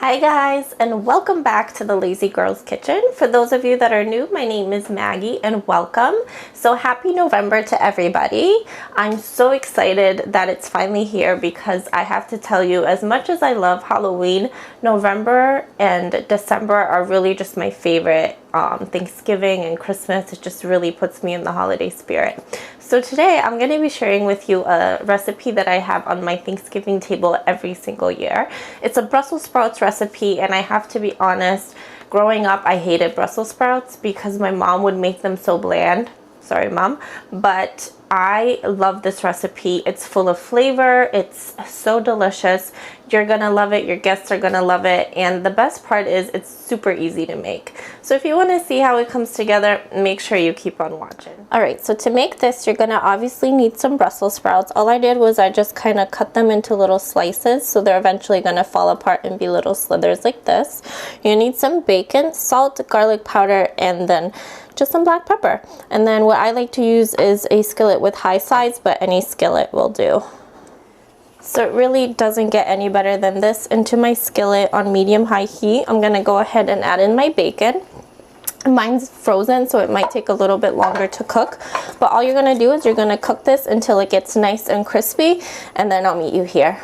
Hi guys, and welcome back to the Lazy Girls Kitchen. For those of you that are new, my name is Maggie and welcome. So happy November to everybody. I'm so excited that it's finally here because I have to tell you, as much as I love Halloween, November and December are really just my favorite. Thanksgiving and Christmas, it just really puts me in the holiday spirit. So today I'm going to be sharing with you a recipe that I have on my Thanksgiving table every single year. It's a Brussels sprouts recipe, and I have to be honest, growing up I hated Brussels sprouts because my mom would make them so bland. Sorry, Mom, but I love this recipe. It's full of flavor. It's so delicious. You're gonna love it. Your guests are gonna love it. And the best part is it's super easy to make. So if you want to see how it comes together, make sure you keep on watching. All right, so to make this, you're gonna obviously need some Brussels sprouts. All I did was I just kind of cut them into little slices, so they're eventually gonna fall apart and be little slithers like this. You need some bacon, salt, garlic powder, and then just some black pepper. And then what I like to use is a skillet with high sides, but any skillet will do. So it really doesn't get any better than this. Into my skillet on medium-high heat, I'm gonna go ahead and add in my bacon. Mine's frozen, so it might take a little bit longer to cook, but all you're gonna do is you're gonna cook this until it gets nice and crispy, and then I'll meet you here.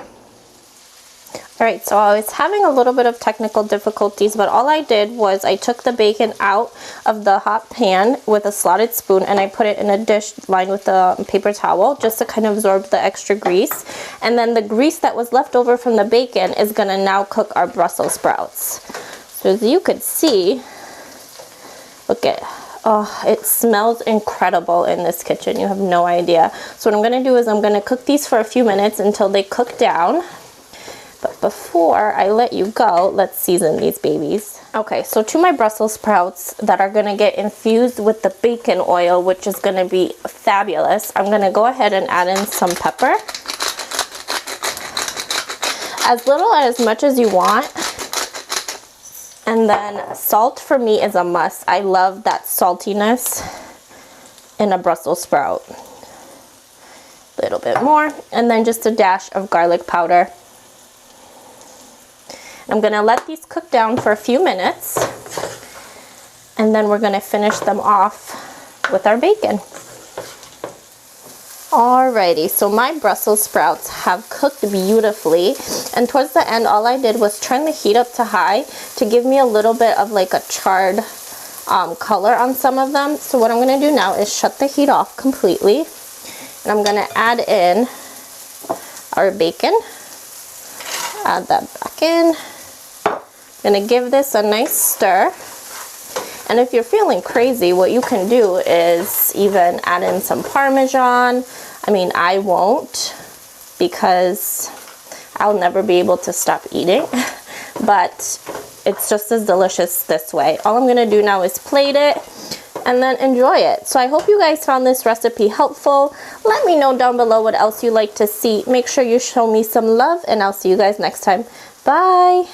Alright, so I was having a little bit of technical difficulties, but all I did was I took the bacon out of the hot pan with a slotted spoon and I put it in a dish lined with a paper towel just to kind of absorb the extra grease. And then the grease that was left over from the bacon is going to now cook our Brussels sprouts. So as you could see, look at, oh, it smells incredible in this kitchen. You have no idea. So what I'm going to do is I'm going to cook these for a few minutes until they cook down. But before I let you go, let's season these babies. Okay, so to my Brussels sprouts that are gonna get infused with the bacon oil, which is gonna be fabulous, I'm gonna go ahead and add in some pepper. As little or as much as you want. And then salt for me is a must. I love that saltiness in a Brussels sprout. A little bit more, and then just a dash of garlic powder. I'm gonna let these cook down for a few minutes, and then we're gonna finish them off with our bacon. Alrighty, so my Brussels sprouts have cooked beautifully, and towards the end all I did was turn the heat up to high to give me a little bit of like a charred color on some of them. So what I'm gonna do now is shut the heat off completely, and I'm gonna add in our bacon. Add that back in. Gonna give this a nice stir, and if you're feeling crazy, what you can do is even add in some Parmesan. I mean, I won't because I'll never be able to stop eating, but it's just as delicious this way. All I'm gonna do now is plate it and then enjoy it. So I hope you guys found this recipe helpful. Let me know down below what else you'd like to see. Make sure you show me some love, and I'll see you guys next time. Bye.